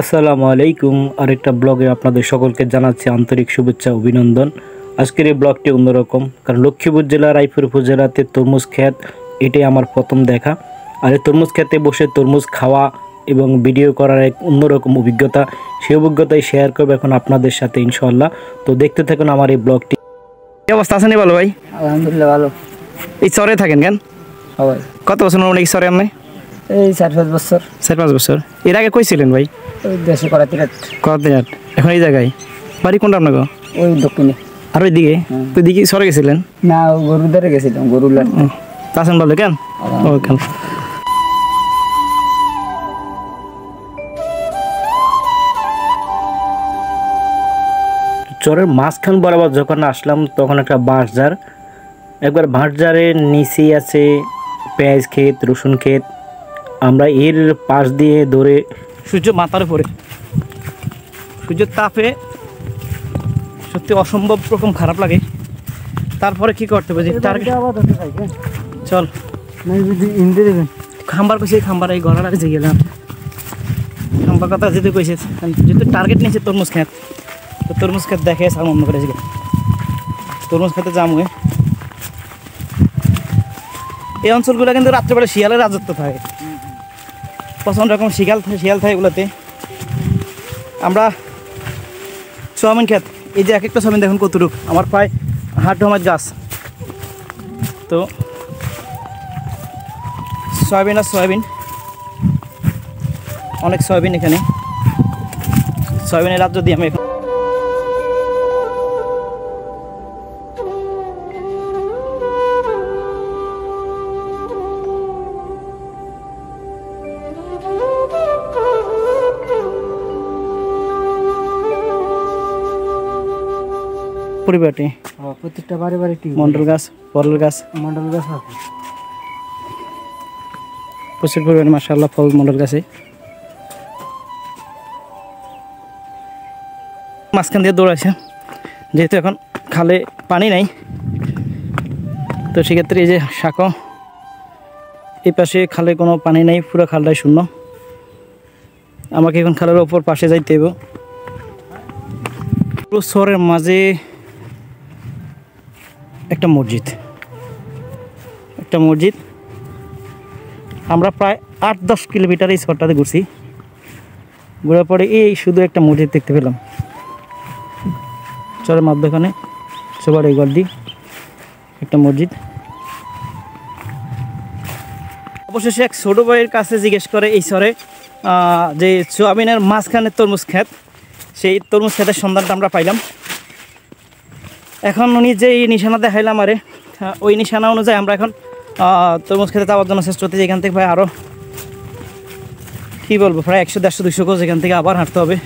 আসসালামু আলাইকুম। আরেকটা ব্লগে আপনাদের সকলকে জানাচ্ছি আন্তরিক শুভেচ্ছা অভিনন্দন। আজকের এই ব্লগটি অন্যরকম, কারণ লক্ষ্মীপুর জেলার রায়পুর উপজেলাতে তরমুজ ক্ষেত, এটাই আমার প্রথম দেখা। আর এই তরমুজ ক্ষেতে বসে তরমুজ খাওয়া এবং ভিডিও করার এক অন্যরকম অভিজ্ঞতা, সেই অভিজ্ঞতাই শেয়ার করবো এখন আপনাদের সাথে ইনশাআল্লাহ। তো দেখতে থাকুন আমার এই ব্লগটি। কি অবস্থা আছেন ভালো ভাই? আলহামদুলিল্লাহ ভালো। এই চরে থাকেন কেন? সবাই কত বছর অনেক চরে আপনি? এই 4-5 বছর। 4-5 বছর। এর আগে কই ছিলেন ভাই? ওই দেশে করাতিরাট। করাতিরাট। এখন এই জায়গায় বাড়ি কোনটা আপনাকে? ওই দক্ষিণে। আর ওইদিকে ওইদিকে চরে গেছিলেন? না, গরুর ধারে গেছিলাম, গরুর লাট। আছেন ভালো কেন? ও কেন চরের মাঝখান বরাবর যখন আসলাম তখন একটা বাঁশঝাড়, একবার বাঁশঝাড়ের নিচেই আছে পেঁয়াজ ক্ষেত, রসুন ক্ষেত। আমরা এর পাশ দিয়ে দৌড়ে সূর্য মাথার উপরে, সূর্যের তাপে সত্যি অসম্ভব রকম খারাপ লাগে। তারপরে কি করতে হবে? চল খাম্বার কইছে, খাম্বার এই ঘোড়াটা যে গেলাম খাম্বার কথা যেতে কইছে, যেহেতু টার্গেট নিয়েছে তরমুজ খেত, তো তরমুজ খেত দেখে সার মন্দ করে তরমুজ খেতে যাম। এই অঞ্চলগুলো কিন্তু রাত্রেবেলা শিয়ালের রাজত্ব থাকে, প্রচণ্ড রকম শিয়াল থাকে এগুলোতে। আমরা সোয়াবিন খেত, এই যে এক একটা সোয়াবিন দেখুন কতটুক, আমার প্রায় হাঁটু আমার গাছ। তো সয়াবিন আর সয়াবিন, অনেক সয়াবিন এখানে। সয়াবিনের রাজ্য দিয়ে আমি এখন পরিবারটি প্রত্যেকটা বাড়ি বাড়ি মন্ডল গাছ, ফলের গাছ, মন্ডল গাছ আছে প্রচুর পরিমাণে মাশাআল্লাহ ফল মন্ডল গাছে। মাঝখান দিয়ে দৌড়াইছে, যেহেতু এখন খালে পানি নাই, তো সেক্ষেত্রে এই যে শাঁখো, এই পাশে খালে কোনো পানি নাই, পুরো খালটাই শূন্য। আমাকে এখন খালের ওপর পাশে যাইতে হবে। পুরো শহরের মাঝে একটা মসজিদ। আমরা প্রায় 8-10 কিলোমিটার এই শহরটাতে ঘুরছি, ঘোরার পরে এই শুধু একটা মসজিদ দেখতে পেলাম চরের মধ্যখানে, সবার এই গড় দিয়ে একটা মসজিদ। অবশেষে এক ছোটো ভাইয়ের কাছে জিজ্ঞেস করে এই চরে যে সোয়াবিনের মাঝখানে তরমুজ ক্ষেত, সেই তরমুজ ক্ষেতের সন্ধানটা আমরা পাইলাম। এখন উনি যে নিশানা দেখাইলাম আরে, ওই নিশানা অনুযায়ী আমরা এখন তরমুজ খেতে যাওয়ার জন্য চেষ্টা করতেছি। এখান থেকে ভাই আরও কী বলবো, প্রায় 100-150-200 গজ এখান থেকে আবার হাঁটতে হবে,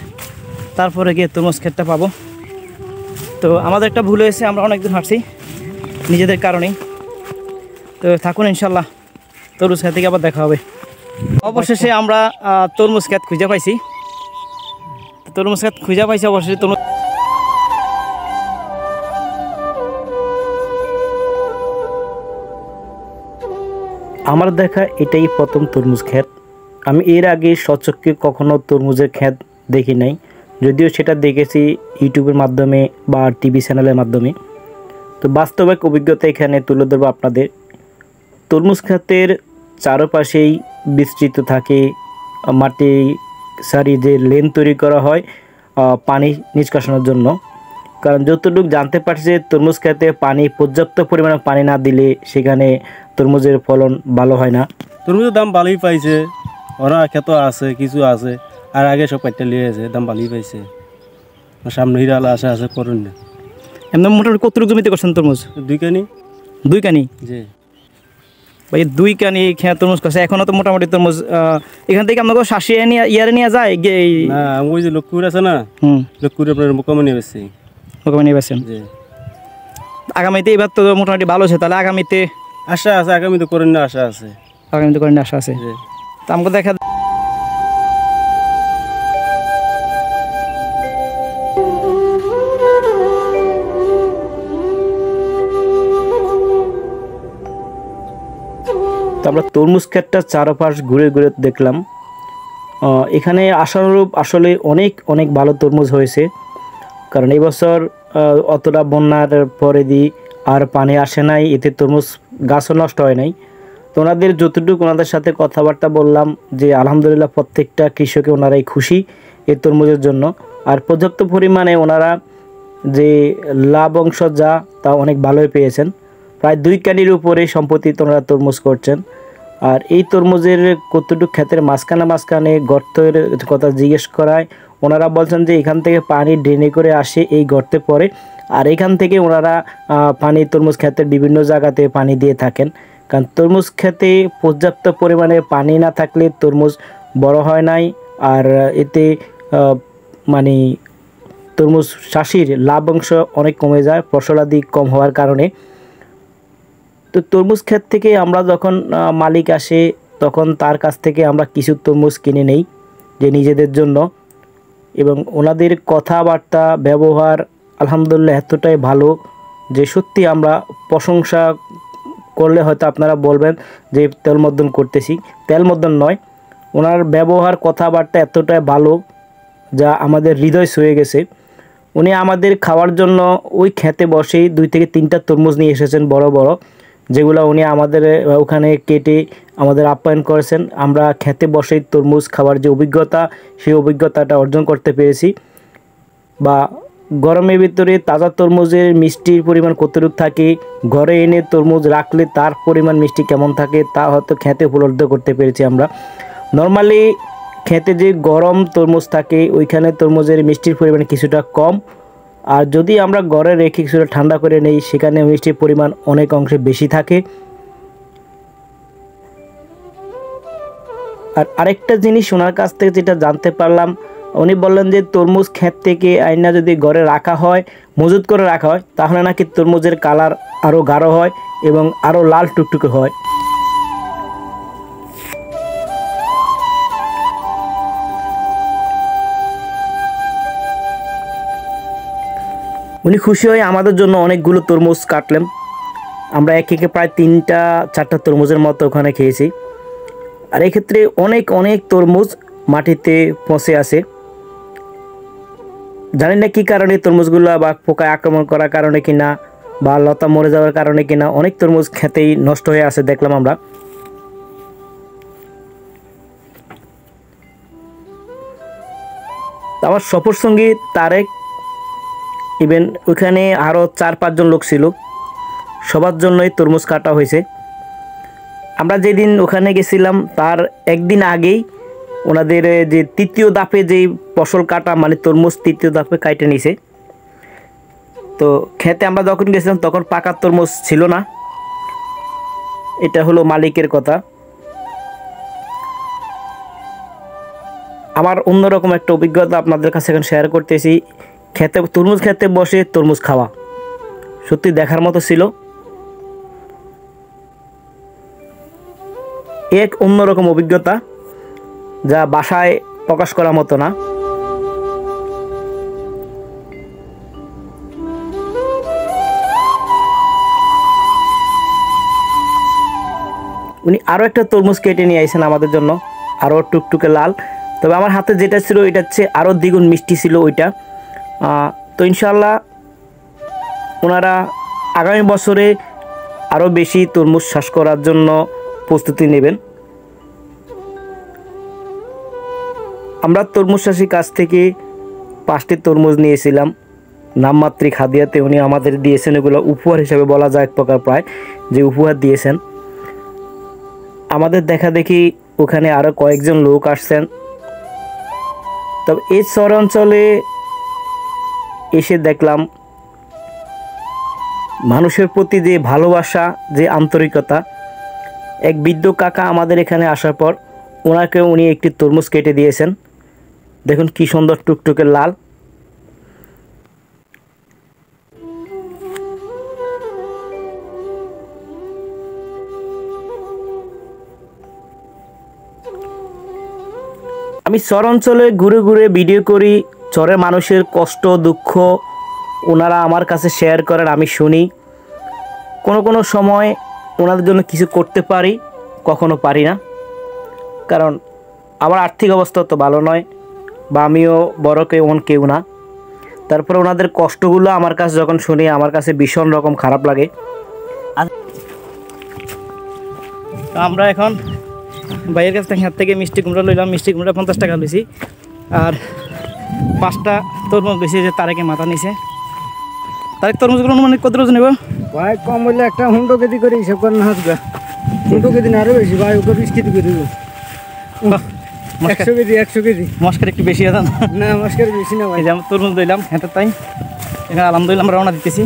তারপরে গিয়ে তরমুজ ক্ষেতটা পাবো। তো আমাদের একটা ভুল হয়েছে, আমরা অনেক দূর হাঁটছি নিজেদের কারণেই। তো থাকুন, ইনশাল্লাহ তরমুজ ক্ষেত থেকে আবার দেখা হবে। অবশেষে আমরা তরমুজ ক্ষেত খুঁজে পাইছি। অবশেষে তরমুজ আমার দেখা এটাই প্রথম তরমুজ ক্ষেত। আমি এর আগে সচক্ষে কখনো তরমুজের ক্ষেত দেখি নাই, যদিও সেটা দেখেছি ইউটিউবের মাধ্যমে বা টিভি চ্যানেলের মাধ্যমে। তো বাস্তবিক অভিজ্ঞতা এখানে তুলে ধরবো আপনাদের। তরমুজ ক্ষেতের চারপাশেই বিস্তৃত থাকে মাটি সারি, যে লেন তৈরি করা হয় পানি নিষ্কাশনের জন্য। কারণ যতটুকু জানতে পারছি যে তরমুজ ক্ষেতে পর্যাপ্ত পরিমাণে পানি না দিলে সেখানে তরমুজের ফলন ভালো হয় না। তরমুজের দাম ভালোই পাইছে, ওরা ক্ষেত আছে, কিছু আছে, আর আগে সব কাটতে লিয়ে আছে, দাম ভালোই পাইছে। সামনে হিরাল আছে করুন না। এমনি মোটামুটি কতটুকু জমিতে করছেন তরমুজ? 2 কানি। 2 কানি? জি ভাই 2 কানি খেয়ে তরমুজ করছে। এখনও তো মোটামুটি তরমুজ এখান থেকে আপনাকে শাসিয়ে ইয়ারে নিয়ে যায় না? ওই যে লক্ষ্মীপুর আছে না, লক্ষ্মীপুর আপনার মোকামে নিয়ে বেশি বেছেন। আগামীতে এবার তো মোটামুটি ভালো আছে, তাহলে আগামীতে আশা আছে, আগামীতে করেন না আশা আছে, আশা আছে। তো আমাকে দেখা তো আমরা তরমুজ ক্ষেতটা চারপাশ ঘুরে ঘুরে দেখলাম। এখানে আশানুরূপ আসলে অনেক অনেক ভালো তরমুজ হয়েছে, কারণ এই বছর অতটা বন্যার পরে দিয়ে আর পানি আসে নাই, এতে তরমুজ গাছও নষ্ট হয় নাই। তো ওনাদের যতটুকু ওনাদের সাথে কথাবার্তা বললাম যে আলহামদুলিল্লাহ প্রত্যেকটা কৃষকে ওনারাই খুশি এই তরমুজের জন্য। আর পর্যাপ্ত পরিমাণে ওনারা যে লাভ অংশ যা তা অনেক ভালোই পেয়েছেন। প্রায় 2 কানির উপরে সম্পত্তি ওনারা তরমুজ করছেন। আর এই তরমুজের কতটুকু ক্ষেতের মাঝখানে গর্তের কথা জিজ্ঞেস করায় ওনারা বলছেন যে এখান থেকে পানি ড্রেনে করে আসে এই গর্তে পড়ে, আর এখান থেকে ওনারা পানি তরমুজ ক্ষেতের বিভিন্ন জায়গাতে পানি দিয়ে থাকেন। কারণ তরমুজ ক্ষেতে পর্যাপ্ত পরিমাণে পানি না থাকলে তরমুজ বড় হয় নাই, আর এতে মানে তরমুজ চাষির লাভ অংশ অনেক কমে যায় ফসলাদি কম হওয়ার কারণে। তো তরমুজ ক্ষেত থেকে আমরা যখন মালিক আসে তখন তার কাছ থেকে আমরা কিছু তরমুজ কিনে নেই যে নিজেদের জন্য, এবং ওনাদের কথাবার্তা ব্যবহার আলহামদুলিল্লাহ এতটাই ভালো যে সত্যি আমরা প্রশংসা করলে হয়তো আপনারা বলবেন যে তেলমর্দন করতেছি, তেলমর্দন নয়, ওনার ব্যবহার কথাবার্তা এতটাই ভালো যা আমাদের হৃদয় ছুঁয়ে গেছে। উনি আমাদের খাওয়ার জন্য ওই খেতে বসেই 2 থেকে 3টা তরমুজ নিয়ে এসেছেন বড় বড়, যেগুলো উনি আমাদের ওখানে কেটে আমাদের আপ্যায়ন করেছেন। আমরা খেতে বসেই তরমুজ খাওয়ার যে অভিজ্ঞতা, সেই অভিজ্ঞতাটা অর্জন করতে পেরেছি। বা গরমের ভিতরে তাজা তরমুজের মিষ্টির পরিমাণ কতটুকু থাকে, ঘরে এনে তরমুজ রাখলে তার পরিমাণ মিষ্টি কেমন থাকে তা হয়তো খেতে উপলব্ধ করতে পেরেছি আমরা। নর্মালি খেতে যে গরম তরমুজ থাকে ওইখানে তরমুজের মিষ্টির পরিমাণ কিছুটা কম, আর যদি আমরা ঘরে রেখে কিছুটা ঠান্ডা করে নেই সেখানে মিষ্টির পরিমাণ অনেক অংশে বেশি থাকে। আর আরেকটা জিনিস ওনার কাছ থেকে যেটা জানতে পারলাম, উনি বললেন যে তরমুজ ক্ষেত থেকে আইনা যদি ঘরে রাখা হয়, মজুত করে রাখা হয়, তাহলে নাকি তরমুজের কালার আরও গাঢ় হয় এবং আরও লাল টুকটুকে হয়। উনি খুশি হয়ে আমাদের জন্য অনেকগুলো তরমুজ কাটলেন। আমরা একে প্রায় 3-4টা তরমুজের মতো ওখানে খেয়েছি। আর এক্ষেত্রে অনেক অনেক তরমুজ মাটিতে পচে আছে, জানি না কী কারণে তরমুজগুলো, বা পোকায় আক্রমণ করার কারণে কিনা বা লতা মরে যাওয়ার কারণে কিনা অনেক তরমুজ খেতেই নষ্ট হয়ে আছে দেখলাম আমরা। আমার সফরসঙ্গী তারেক, ইভেন ওইখানে আরও 4-5 জন লোক ছিল, সবার জন্যই তরমুজ কাটা হয়েছে। আমরা যেদিন ওখানে গেছিলাম তার একদিন আগেই ওনাদের যে 3য় ধাপে যেই ফসল কাটা, মানে তরমুজ 3য় ধাপে কাটে নিছে। তো খেতে আমরা যখন গেছিলাম তখন পাকা তরমুজ ছিল না, এটা হলো মালিকের কথা। আমার অন্যরকম একটা অভিজ্ঞতা আপনাদের কাছে এখন শেয়ার করতেছি। তরমুজ খেতে বসে তরমুজ খাওয়া সত্যি দেখার মতো ছিল, এক অন্যরকম অভিজ্ঞতা যা ভাষায় প্রকাশ করার মতো না। উনি আরও একটা তরমুজ কেটে নিয়ে আইছেন আমাদের জন্য, আরও টুকটুকে লাল। তবে আমার হাতে যেটা ছিল এটা হচ্ছে আরও দ্বিগুণ মিষ্টি ছিল ওইটা। তো ইনশাআল্লাহ ওনারা আগামী বছরে আরও বেশি তরমুজ চাষ করার জন্য প্রস্তুতি নেবেন। আমরা তরমুজ চাষির কাছ থেকে 5টি তরমুজ নিয়েছিলাম নামমাত্রিক হাদিয়াতে। উনি আমাদের দিয়েছেন এগুলো উপহার হিসাবে বলা যায়, এক প্রকার প্রায় যে উপহার দিয়েছেন। আমাদের দেখা দেখি ওখানে আরও কয়েকজন লোক আসছেন। তবে এই শহর অঞ্চলে এসে দেখলাম মানুষের প্রতি যে ভালোবাসা, যে আন্তরিকতা। এক বৃদ্ধ কাকা আমাদের এখানে আসার পর ওনাকেও উনি একটি তরমুজ কেটে দিয়েছেন, দেখুন কি সুন্দর টুকটুকে লাল। আমি চর অঞ্চলে ঘুরে ঘুরে ভিডিও করি, চরের মানুষের কষ্ট দুঃখ ওনারা আমার কাছে শেয়ার করেন, আমি শুনি। কোনো সময় ওনাদের জন্য কিছু করতে পারি, কখনো পারি না, কারণ আমার আর্থিক অবস্থা তো ভালো নয়, বা আমিও বড় কেউ না। তারপরে ওনাদের কষ্টগুলো আমার কাছে যখন শুনি, আমার কাছে ভীষণ রকম খারাপ লাগে। তো আমরা এখন ভাইয়ের কাছ থেকে মিষ্টি কুমড়া লইলাম। মিষ্টি কুমড়া 50 টাকা লইছি, আর 5টা তরমুজ বেশি যে তারেকে মাথা নিছে। তারেক তরমুজগুলো অনুমানিক কত রোজ নেব? ভাই কম হইলে একটা 100 কেজি করে হিসাব করেন হাসবা। 100 কেজি না আরো বেশি ভাই, ওকে 20 কেজি করে দেবো। 100 কেজি মস্কার একটু বেশি আছে না? না মস্কার বেশি না ভাই। এই যে আমরা তরমুজ লইলাম হ্যাঁ তাই এখানে আলহামদুলিল্লাহ আমরা রওনা দিতেছি।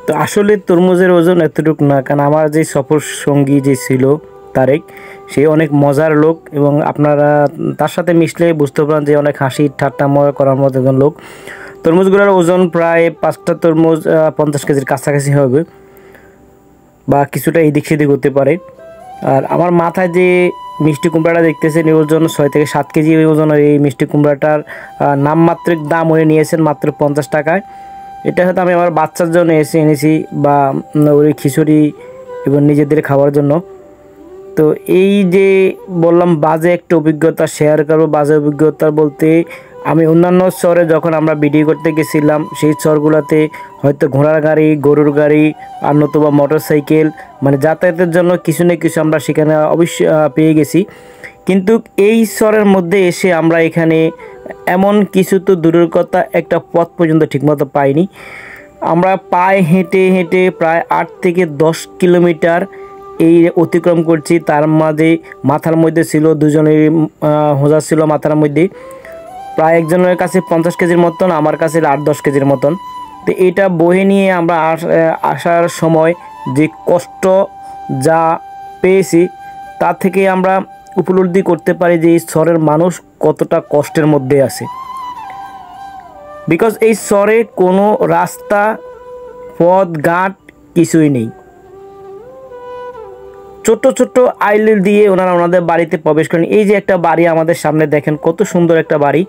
তো আসলে তরমুজের ওজন এতটুকু না, কারণ আমার যে সফর সঙ্গী যে ছিল তারেক, সে অনেক মজার লোক, এবং আপনারা তার সাথে মিশলে বুঝতে পারেন যে অনেক হাসি ঠাট্টা মজা করার মতো একজন লোক। তরমুজগুলোর ওজন প্রায় 5টা তরমুজ 50 কেজির কাছাকাছি হবে, বা কিছুটা এদিক সেদিক হতে পারে। আর আমার মাথায় যে মিষ্টি কুমড়াটা দেখতেছেন, এই ওজন 6 থেকে 7 কেজি ওজনের এই মিষ্টি কুমড়াটার নামমাত্রিক দাম উনি নিয়েছেন মাত্র 50 টাকায়। এটা হয়তো আমি আমার বাচ্চার জন্য এনেছি, বা ওই খিচুড়ি এবং নিজেদের খাওয়ার জন্য। তো এই যে বললাম বাজে একটা অভিজ্ঞতা শেয়ার করবো। বাজে অভিজ্ঞতা বলতে, আমি অন্যান্য চরে যখন আমরা ভিডিও করতে গেছিলাম, সেই চরগুলোতে হয়তো ঘোড়ার গাড়ি, গরুর গাড়ি, আর নতুবা মোটর সাইকেল, মানে যাতায়াতের জন্য কিছু না কিছু আমরা সেখানে অবশ্যই পেয়ে গেছি। কিন্তু এই চরের মধ্যে এসে আমরা এখানে এমন কিছু তো দূরের কথা, একটা পথ পর্যন্ত ঠিকমতো পাইনি। আমরা পায়ে হেঁটে হেঁটে প্রায় 8 থেকে 10 কিলোমিটার এই অতিক্রম করছি। তার মাঝে মাথার মধ্যে ছিল দুজনের হোঁজা ছিল মাথার মধ্যে, প্রায় একজনের কাছে 50 কেজির মতন, আমার কাছে 8-10 কেজির মতন। তো এটা বয়ে নিয়ে আমরা আসার সময় যে কষ্ট যা পেয়েছি, তা থেকে আমরা উপলব্ধি করতে পারি যে এই শহরের মানুষ কতটা কষ্টের মধ্যে আছে। বিকজ এই শহরে কোনো রাস্তা পথ ঘাট কিছুই নেই। ছোট ছোট আইল দিয়ে ওনারা ওনাদের বাড়িতে প্রবেশ করেন। এই যে একটা বাড়ি আমাদের সামনে দেখেন, কত সুন্দর একটা বাড়ি।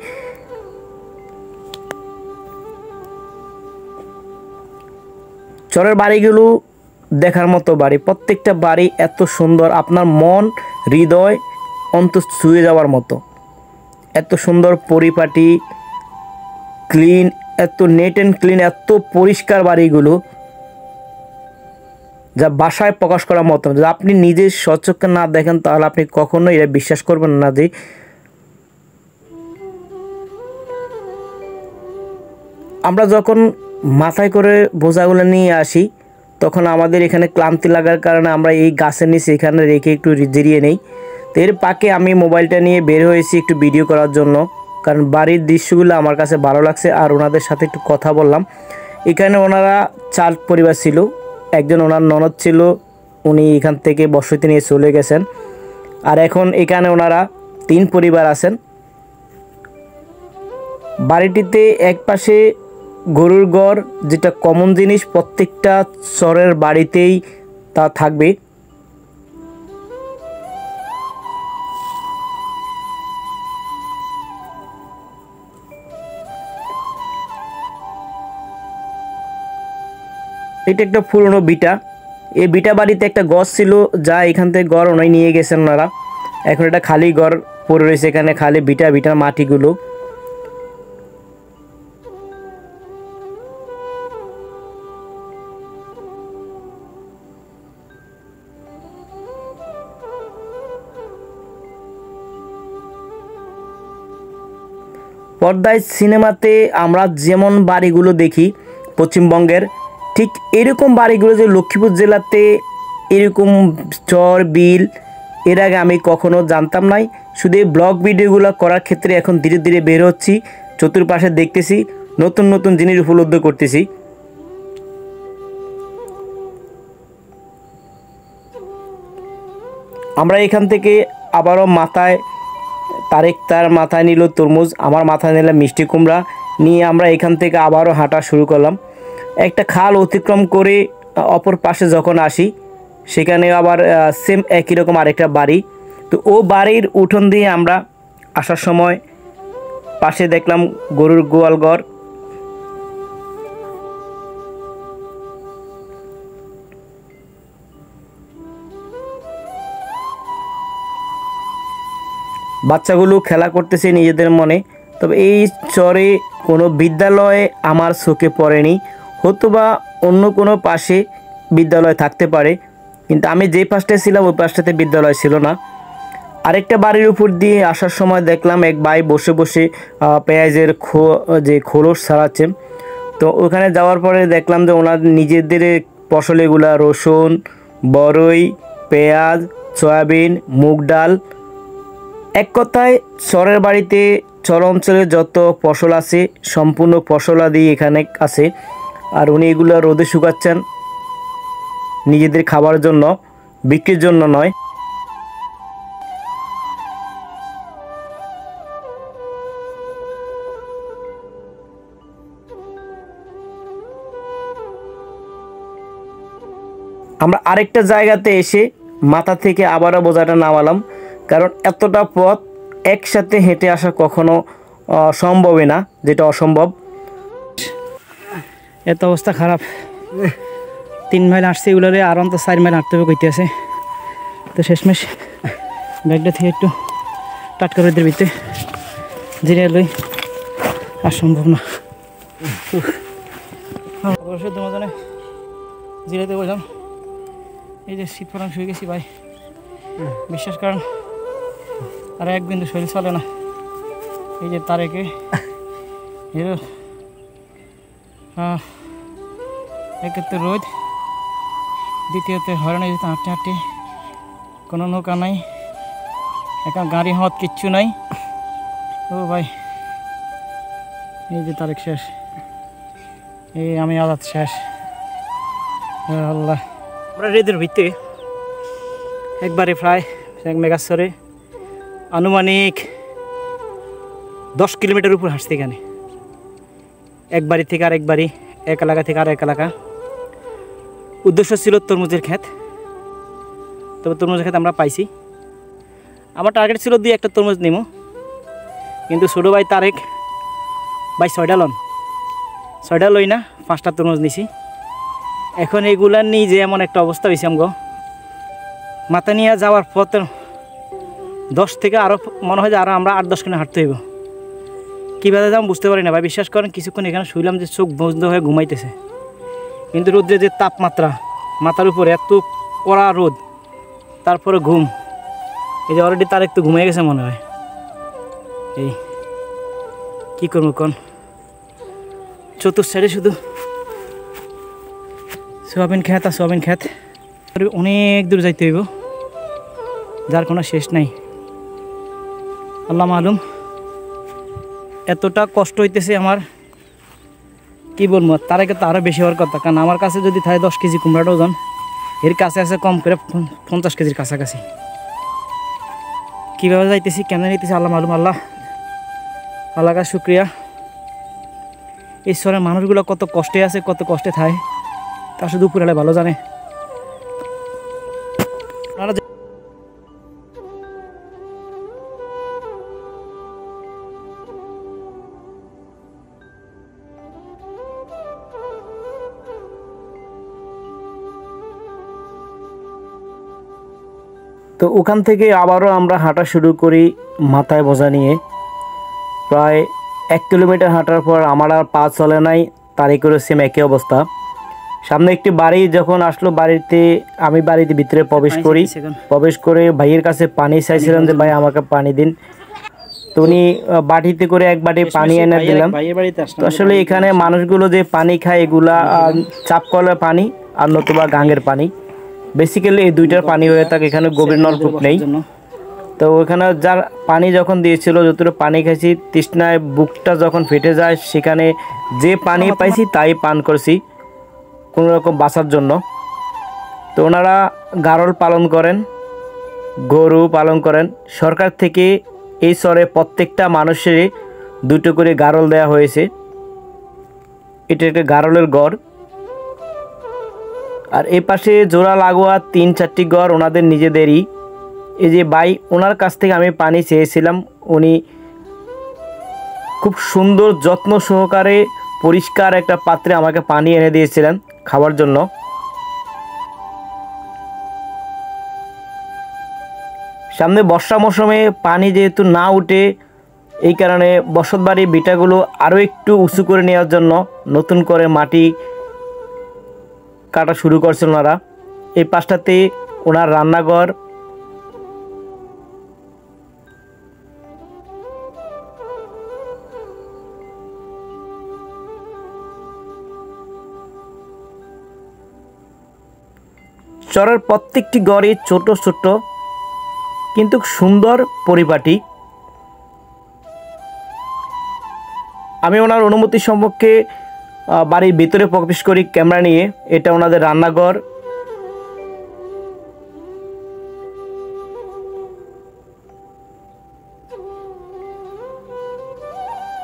চরের বাড়িগুলো দেখার মতো বাড়ি, প্রত্যেকটা বাড়ি এত সুন্দর, আপনার মন হৃদয় অন্তর ছুঁয়ে যাওয়ার মতো। এত সুন্দর পরিপাটি, ক্লিন, এত নেট অ্যান্ড ক্লিন, এত পরিষ্কার বাড়িগুলো, যা বাসায় প্রকাশ করার মতো। যদি আপনি নিজে স্বচক্ষে না দেখেন, তাহলে আপনি কখনোই এটা বিশ্বাস করবেন না যে আমরা যখন মাথায় করে বোঝাগুলো নিয়ে আসি, তখন আমাদের এখানে ক্লান্তি লাগার কারণে আমরা এই গাছের নিচে এখানে রেখে একটু জিরিয়ে নেই। তো এর পাকে আমি মোবাইলটা নিয়ে বের হয়েছি একটু ভিডিও করার জন্য, কারণ বাড়ির দৃশ্যগুলো আমার কাছে ভালো লাগছে। আর ওনাদের সাথে একটু কথা বললাম। এখানে ওনারা 4 পরিবার ছিল। একজন ওনার ননদ ছিল, উনি এখান থেকে বসতি নিয়ে চলে গেছেন। আর এখন এখানে ওনারা 3 পরিবার আছেন। বাড়িটিতে একপাশে গরুর ঘর, যেটা কমন জিনিস, প্রত্যেকটা চরের বাড়িতেই তা থাকবে। এটা একটা পুরনো বিটা। এই বিটা বাড়িতে একটা গছ ছিল, যা এখান থেকে ঘর ওনাই নিয়ে গেছেন ওনারা। এখন এটা খালি ঘর পড়ে রয়েছে, এখানে খালি বিটার মাটিগুলো। পর্দায় সিনেমাতে আমরা যেমন বাড়িগুলো দেখি পশ্চিমবঙ্গের, ঠিক এরকম বাড়িগুলো যে লক্ষ্মীপুর জেলাতে এরকম চর বিল, এর আগে আমি কখনো জানতাম নাই। শুধু এই ব্লগ ভিডিওগুলো করার ক্ষেত্রে এখন ধীরে ধীরে বের হচ্ছি, চতুর্পাশে দেখতেছি, নতুন নতুন জিনিস উপলব্ধ করতেছি। আমরা এখান থেকে আবারও তারেক তার মাথায় নিল তরমুজ, আমার মাথায় নিলাম মিষ্টি কুমড়া নিয়ে আমরা এখান থেকে আবারও হাঁটা শুরু করলাম। একটা খাল অতিক্রম করে অপর পাশে যখন আসি, সেখানে আবার সেম একই রকম আরেকটা বাড়ি। তো ও বাড়ির উঠোন দিয়ে আমরা আসার সময় পাশে দেখলাম গরুর গোয়াল ঘর। বাচ্চাগুলো খেলা করতেছে নিজেদের মনে। তবে এই চরে কোনো বিদ্যালয়ে আমার চোখে পড়েনি, হয়তো বা অন্য কোনো পাশে বিদ্যালয় থাকতে পারে, কিন্তু আমি যেই পাশটায় ছিলাম ওই পাশটাতে বিদ্যালয় ছিল না। আরেকটা বাড়ির উপর দিয়ে আসার সময় দেখলাম এক ভাই বসে বসে পেঁয়াজের যে খোলস ছাড়াচ্ছে। তো ওখানে যাওয়ার পরে দেখলাম যে ওনার নিজেদের ফসল এগুলা রসুন, বরই, পেঁয়াজ, সয়াবিন, মুগ ডাল, এক কথায় চরের বাড়িতে চর অঞ্চলে যত ফসল আছে সম্পূর্ণ ফসলাদি এখানে আছে। আর উনি এগুলো রোদে শুকাচ্ছেন নিজেদের খাবার জন্য, বিক্রির জন্য নয়। আমরা আরেকটা জায়গাতে এসে মাথা থেকে আবারও বোঝাটা নামালাম, কারণ এতটা পথ একসাথে হেঁটে আসা কখনো সম্ভবই না, যেটা অসম্ভব। এত অবস্থা খারাপ, 3 মাইল আসছে এগুলোরে আর অন্ত 4 মাইল হাঁটতে হবে কইতে আছে। তো শেষমেশ ব্যাগটা থেকে একটু টাটকা রোদের ভিতরে জিরে লই, আর সম্ভব না। অবশ্যই তোমার জানে জিরাতে বললাম, এই যে শীত পরান শুয়ে গেছি ভাই, বিশ্বাস করেন আর এক বিন্দু শরীর চলে না। এই যে তারেকে একে রোদ, দ্বিতীয়তে হয়রানি যেতে হাঁটতে হাঁটতে, কোনো নৌকা নাই, এখন গাড়ি হাত কিচ্ছু নাই। ও ভাই এই যে তারেক শেষ, এই আমি আজাদ শেষ। আল্লাহ, আমরা রেদের ভিত্তি একবারে প্রায় মেঘাশ্বরে আনুমানিক 10 কিলোমিটার উপর হাঁটছি এখানে, এক বাড়ি থেকে আরেক বাড়ি, এক এলাকা থেকে আরেক এলাকা। উদ্দেশ্য ছিল তরমুজের ক্ষেত, তবে তরমুজের ক্ষেত আমরা পাইছি। আমার টার্গেট ছিল 2-1টা তরমুজ নিব, কিন্তু ছোটো ভাই তারেক ভাই 6টা লন, 6টা লই না 5টা তরমুজ নিছি। এখন এইগুলা নিয়ে যে এমন একটা অবস্থা হয়েছে আমগো, মাথা নিয়ে যাওয়ার পথে 10 থেকে আরও মনে হয় যে আরও আমরা 8-10 কিলো হাঁটতে হইব। কীভাবে যাম বুঝতে পারি না ভাই, বিশ্বাস করেন কিছুক্ষণ এখানে শুইলাম যে চোখ বন্ধ হয়ে ঘুমাইতেছে, কিন্তু রোদ্রের যে তাপমাত্রা, মাথার উপরে এত কড়া রোদ, তারপরে ঘুম। এই যে অলরেডি তার একটু ঘুমিয়ে গেছে মনে হয়। এই কী করবো কোন, চতুর্থ সাইডে শুধু সোয়াবিন ক্ষেত আর সোয়াবিন ক্ষেত, অনেক দূর যাইতে হইব, যার কোনো শেষ নাই। আল্লাহ মালুম এতটা কষ্ট হইতেছে আমার, কি বলবো। তার আগে তো আরও বেশি হওয়ার কথা, কারণ আমার কাছে যদি থাকে 10 কেজি কুমড়াটা ওজন, এর কাছে আছে কম করে 50 কেজির কাছাকাছি। কীভাবে যাইতেছি, কেন নিতেছি আল্লাহ মালুম। আল্লাহ কাছে শুক্রিয়া। ঈশ্বরের মানুষগুলো কত কষ্টে আছে, কত কষ্টে থাকে, তা শুধু উপরে ভালো জানে। তো ওখান থেকে আবারও আমরা হাঁটা শুরু করি মাথায় বোঝা নিয়ে। প্রায় 1 কিলোমিটার হাঁটার পর আমার আর পা চলে নাই, তারই করে সেম একই অবস্থা। সামনে একটি বাড়ি যখন আসলো, আমি বাড়িতে ভিতরে প্রবেশ করে ভাইয়ের কাছে পানি চাইছিলাম যে ভাই আমাকে পানি দিন। তো উনি বাটিতে করে এক বাটি পানি এনে দিলাম। তো আসলে এখানে মানুষগুলো যে পানি খায় এগুলা চাপ কলের পানি আর নতুবা গাঙ্গের পানি, বেসিক্যালি এই দুইটার পানি হয়ে থাকে, এখানে গভীর নলকূপ নেই। তো ওখানে যার পানি যখন দিয়েছিল, যতটুকু পানি খাইছি, তৃষ্ণায় বুকটা যখন ফেটে যায়, সেখানে যে পানি পাইছি তাই পান করছি কোনো রকম বাঁচার জন্য। তো ওনারা গারল পালন করেন, গরু পালন করেন। সরকার থেকে এই চরে প্রত্যেকটা মানুষের 2টো করে গারল দেওয়া হয়েছে। এটা একটা গারলের গড়। আর এই পাশে জোড়া লাগোয়া 3-4টি ঘর ওনাদের নিজেদেরই। এই যে ভাই, ওনার কাছ থেকে আমি পানি চেয়েছিলাম, উনি খুব সুন্দর যত্ন সহকারে পরিষ্কার একটা পাত্রে আমাকে পানি এনে দিয়েছিলেন খাওয়ার জন্য। সামনে বর্ষা মৌসুমে পানি যেহেতু না উঠে, এই কারণে বসতবাড়ি ভিটাগুলো আরও একটু উঁচু করে নেওয়ার জন্য নতুন করে মাটি কাটা শুরু করছেন ওনারা। এই পাশটাতে ওনার রান্নাঘর, চরের প্রত্যেকটি ঘরই ছোট ছোট কিন্তু সুন্দর পরিপাটি। আমি ওনার অনুমতি সম্পর্কে বাড়ির ভিতরে প্রবেশ করি ক্যামেরা নিয়ে। এটা ওনাদের রান্নাঘর।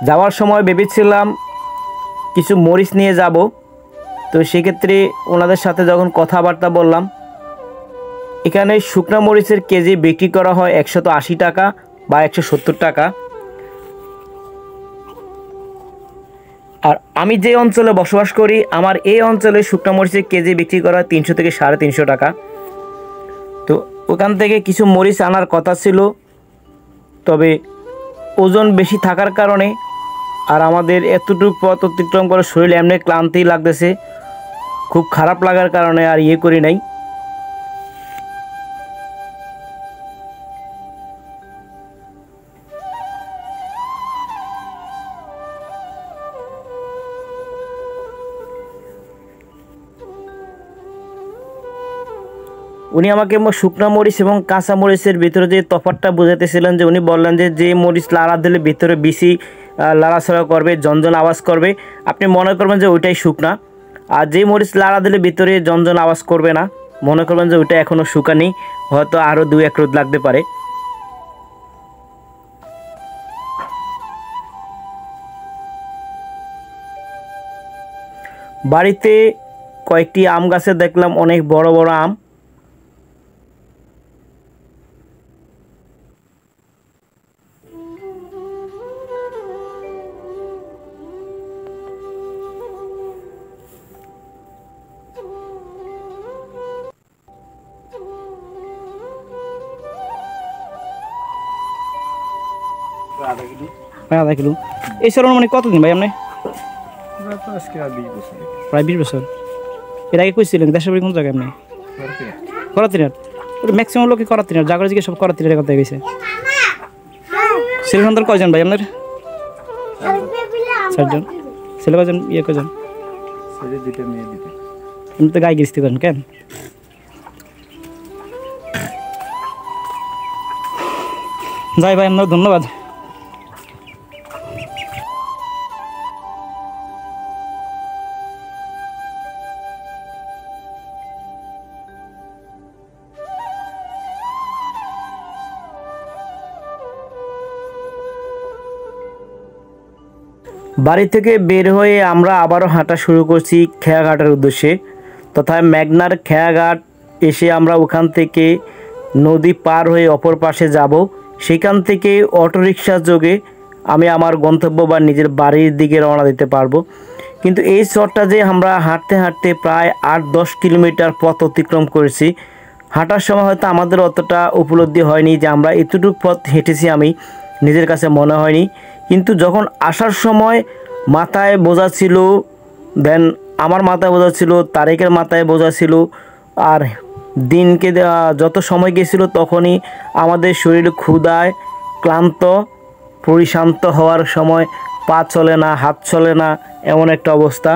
যাওয়ার সময় ভেবেছিলাম কিছু মরিচ নিয়ে যাব, তো সেক্ষেত্রে ওনাদের সাথে যখন কথাবার্তা বললাম, এখানে শুকনা মরিচের কেজি বিক্রি করা হয় 180 টাকা বা 170 টাকা। আর আমি যে অঞ্চলে বসবাস করি, আমার এই অঞ্চলে শুকনা মরিচের কেজি বিক্রি করা হয় 300 থেকে 350 টাকা। তো ওখান থেকে কিছু মরিচ আনার কথা ছিল, তবে ওজন বেশি থাকার কারণে আর আমাদের এতটুকু পথ অতিক্রম করে শরীর এমনি ক্লান্তি লাগতেছে, খুব খারাপ লাগার কারণে আর করি নাই। উনি আমাকে শুকনা মরিচ এবং কাঁচা মরিচের ভিতরে যে তফাৎটা বোঝাতেছিলেন, যে উনি বললেন যে মরিচ লাড়া দিলে ভিতরে বেশি লাড়াছড়া করবে, ঝনঝন আওয়াজ করবে, আপনি মনে করবেন যে ওইটাই শুকনা। আর যে মরিচ লাড়া দিলে ভিতরে ঝনঝন আওয়াজ করবে না, মনে করবেন যে ওইটা এখনও শুকানি, হয়তো আরও 2-1 রোদ লাগতে পারে। বাড়িতে কয়েকটি আম গাছে দেখলাম অনেক বড় বড় আম। প্রায় 1/2 কিলো। এই সর মানে কতদিন ভাই আপনি? প্রায় 20 বছর। এর আগে কইছিলেন দেশের বাড়ি কোন জায়গায় আপনি? করাতিনার। ম্যাক্সিমাম লোকই করাতিনার, জাগরে জিজ্ঞেস সব করাতিনার কথা গেছে। ছেলে সন্তান কয়জন ভাই আপনার? 4 জন। ছেলে কয়জন, কয়জন? ছেলে 2টা, মেয়ে 2টা। আপনি তো গায়ে গিস্তি করেন কেন? যাই ভাই, আপনার ধন্যবাদ। বাড়ি থেকে বের হয়ে আমরা আবারও হাঁটা শুরু করছি খেয়াঘাটের উদ্দেশ্যে, তথা মেঘনার খেয়াঘাট এসে আমরা ওখান থেকে নদী পার হয়ে অপর পাশে যাব। সেখান থেকে অটোরিকশা যোগে আমি আমার গন্তব্য বা নিজের বাড়ির দিকে রওনা দিতে পারবো। কিন্তু এই শহরটা যে আমরা হাঁটতে হাঁটতে প্রায় 8-10 কিলোমিটার পথ অতিক্রম করেছি, হাঁটার সময় হয়তো আমাদের অতটা উপলব্ধি হয়নি যে আমরা এতটুকু পথ হেঁটেছি, আমি নিজের কাছে মনে হয়নি। কিন্তু যখন আসার সময় মাথায় বোঝা ছিল, দেন আমার মাথায় বোঝা ছিল, তারেকের মাথায় বোঝা ছিল, আর দিনকে যত সময় গেছিল তখনই আমাদের শরীর ক্ষুধায় ক্লান্ত, পরিশান্ত হওয়ার সময় পা চলে না, হাত চলে না, এমন একটা অবস্থা।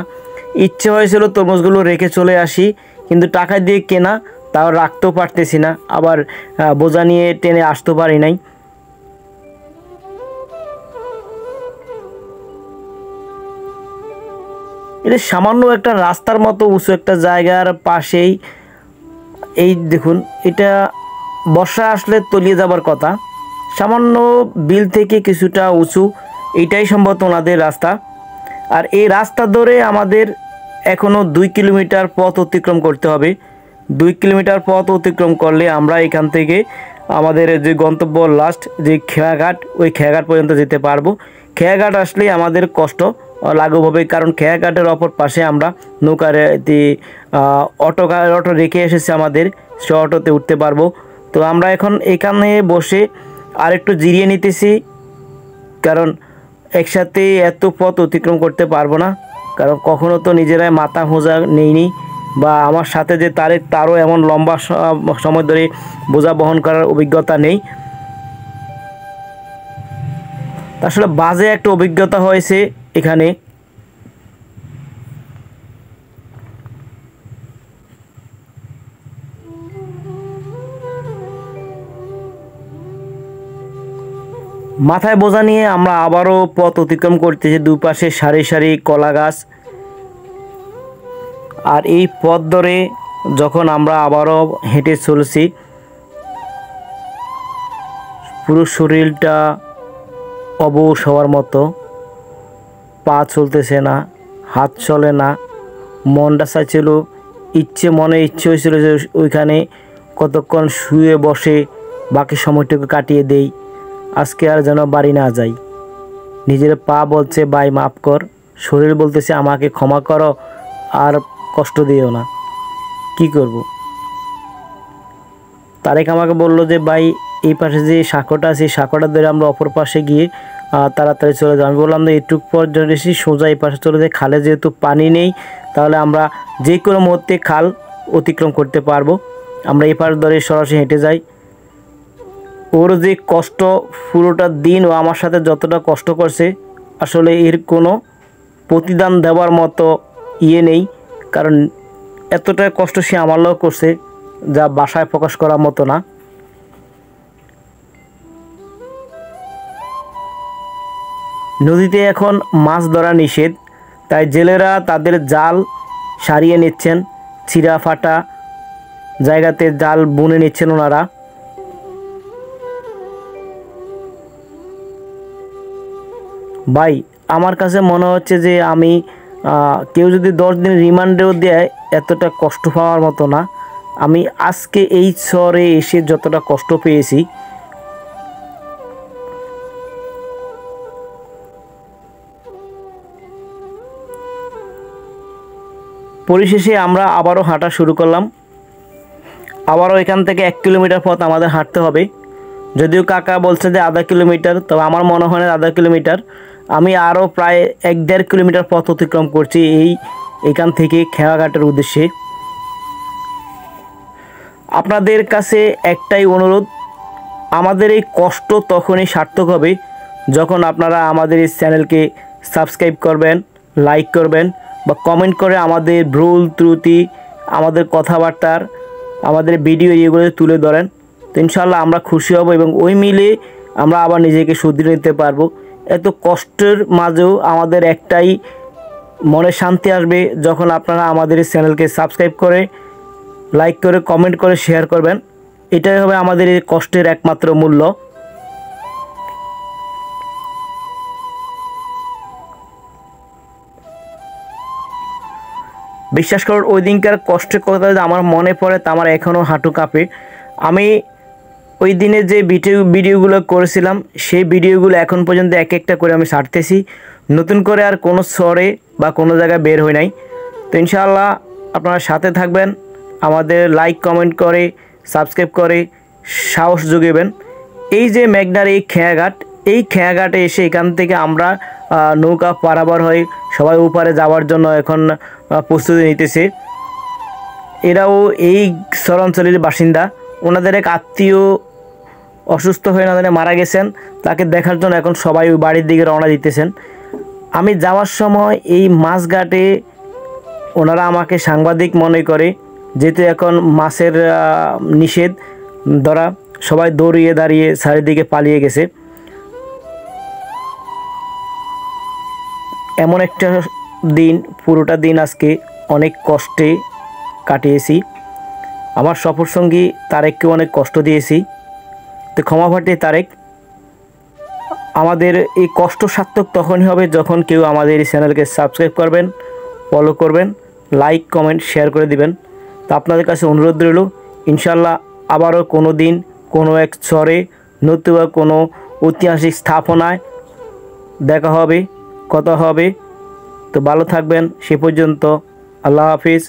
ইচ্ছে হয়েছিল তরমুজগুলো রেখে চলে আসি, কিন্তু টাকা দিয়ে কেনা, তাও রাখতেও পারতেছি না, আবার বোঝা নিয়ে টেনে আসতে পারি নাই। এটা সামান্য একটা রাস্তার মতো উঁচু একটা জায়গার পাশেই, এই দেখুন, এটা বর্ষা আসলে তলিয়ে যাবার কথা। সামান্য বিল থেকে কিছুটা উঁচু, এটাই সম্ভবত ওনাদের রাস্তা। আর এই রাস্তা ধরে আমাদের এখনও 2 কিলোমিটার পথ অতিক্রম করতে হবে। 2 কিলোমিটার পথ অতিক্রম করলে আমরা এখান থেকে আমাদের যে গন্তব্য লাস্ট যে খেয়াঘাট, ওই খেয়াঘাট পর্যন্ত যেতে পারবো। খেয়াঘাট আসলেই আমাদের কষ্ট লাঘব হবে, কারণ খেয়াঘাটের অপর পাশে আমরা নৌকার অটো রেখে এসেছি আমাদের, সে অটোতে উঠতে পারবো। তো আমরা এখন এখানে বসে আর একটু জিরিয়ে নিতেছি, কারণ একসাথে এত পথ অতিক্রম করতে পারবো না, কারণ কখনো তো নিজেরাই মাথা হোঁজা নেইনি, বা আমার সাথে যে তারেক তারও এমন লম্বা সময় ধরে বোঝা বহন করার অভিজ্ঞতা নেই। আসলে বাজে একটা অভিজ্ঞতা হয়েছে এখানে। মাথায় বোঝা নিয়ে আমরা আবারও পথ অতিক্রম করতেছি, দুপাশে সারি সারি কলা গাছ। আর এই পথ ধরে যখন আমরা আবারও হেঁটে চলছি, পুরো শরীরটা অবশ হওয়ার মতো, পা চলতেছে না, হাত চলে না, মনটা চাইছিল, মনে ইচ্ছে হয়েছিল যে ওইখানে কতক্ষণ শুয়ে বসে বাকি সময়টুকু কাটিয়ে দেই, আজকে আর যেন বাড়ি না যাই। নিজের পা বলছে ভাই মাফ কর, শরীর বলতেছে আমাকে ক্ষমা করো, আর কষ্ট দিও না। কি করব? তারেক আমাকে বললো যে ভাই এই পাশে যে সাঁকোটা আছে, সাঁকোটা ধরে আমরা অপর পাশে গিয়ে তাড়াতাড়ি চলে যাই। আমি বললাম যে একটু পর যদি সোজা এই পাশে চলে যাই, খালে যেহেতু পানি নেই, তাহলে আমরা যে কোনো মুহূর্তে খাল অতিক্রম করতে পারবো। আমরা এই পাশ ধরে সরাসরি হেঁটে যাই। ওর যে কষ্ট, পুরোটা দিন ও আমার সাথে যতটা কষ্ট করছে, আসলে এর কোনো প্রতিদান দেওয়ার মতো নেই, কারণ এতটা কষ্ট সে আমার লোক করছে যা বাসায় প্রকাশ করার মতো না। নদীতে এখন মাছ ধরা নিষেধ, তাই জেলেরা তাদের জাল সারিয়ে নিচ্ছেন, ছিঁড়া ফাটা জায়গাতে জাল বুনে নিচ্ছেন ওনারা। ভাই আমার কাছে মনে হচ্ছে যে আমি কেউ যদি 10 দিন রিমান্ডেও দেয় এতটা কষ্ট পাওয়ার মতো না। আমি আজকে এই শহরে এসে যতটা কষ্ট পেয়েছি, পরিশেষে আমরা আবারও হাঁটা শুরু করলাম। আবারও এখান থেকে 1 কিলোমিটার পথ আমাদের হাঁটতে হবে। যদিও কাকা বলছে যে আধা কিলোমিটার, তবে আমার মনে হয় না আধা কিলোমিটার। আমি আরও প্রায় 1-1.5 কিলোমিটার পথ অতিক্রম করছি এখান থেকে খেয়াঘাটের উদ্দেশ্যে। আপনাদের কাছে একটাই অনুরোধ, আমাদের এই কষ্ট তখনই সার্থক হবে যখন আপনারা আমাদের এই চ্যানেলকে সাবস্ক্রাইব করবেন, লাইক করবেন, বা কমেন্ট করে আমাদের ভুল ত্রুটি, আমাদের কথাবার্তার, আমাদের ভিডিও এগুলো তুলে ধরেন। তো ইনশাআল্লাহ আমরা খুশি হব এবং ওই মিলে আমরা আবার নিজেকে শুধরে নিতে পারবো। এত কষ্টের মাঝেও আমাদের একটাই মনে শান্তি আসবে যখন আপনারা আমাদের এই চ্যানেলকে সাবস্ক্রাইব করে, লাইক করে, কমেন্ট করে, শেয়ার করবেন। এটাই হবে আমাদের এই কষ্টের একমাত্র মূল্য। বিশ্বাস করুন, ওই দিনকার কষ্টের কথা যদি আমার মনে পড়ে তা আমার এখনও হাঁটু কাঁপে। আমি ওই দিনে যে ভিডিওগুলো করেছিলাম সেই ভিডিওগুলো এখন পর্যন্ত এক একটা করে আমি ছাড়তেছি, নতুন করে আর কোনো শহরে বা কোনো জায়গায় বের হই নাই। তো ইনশাআল্লাহ আপনারা সাথে থাকবেন, আমাদের লাইক কমেন্ট করে, সাবস্ক্রাইব করে সাহস যোগাবেন। এই যে মেঘনার এই খেয়াঘাট, এই খেয়াঘাটে এসে এখান থেকে আমরা নৌকা পারাবার হয়ে সবাই ওপারে যাওয়ার জন্য এখন প্রস্তুতি নিতেছে। এরাও এই শহরাঞ্চলের বাসিন্দা। ওনাদের এক আত্মীয় অসুস্থ হয়ে ওনাদের মারা গেছেন, তাকে দেখার জন্য এখন সবাই ওই বাড়ির দিকে রওনা দিতেছেন। আমি যাওয়ার সময় এই মাছঘাটে ওনারা আমাকে সাংবাদিক মনে করে, যেহেতু এখন মাছের নিষেধ ধরা, সবাই দৌড়িয়ে দাঁড়িয়ে চারিদিকে পালিয়ে গেছে। এমন একটা দিন, পুরোটা দিন আজকে অনেক কষ্টে কাটিয়েছি। আমার সফরসঙ্গী তারেককে অনেক কষ্ট দিয়েছি, তো ক্ষমা প্রার্থী তারেক। আমাদের এই কষ্ট সার্থক তখনই হবে যখন কেউ আমাদের এই চ্যানেলকে সাবস্ক্রাইব করবেন, ফলো করবেন, লাইক কমেন্ট শেয়ার করে দিবেন। তো আপনাদের কাছে অনুরোধ রইল, ইনশাল্লাহ আবারও কোনো দিন কোনো এক শহরে নতুবা কোনো ঐতিহাসিক স্থাপনায় দেখা হবে, কথা হবে। তো ভালো থাকবেন, সে পর্যন্ত আল্লাহ হাফিজ।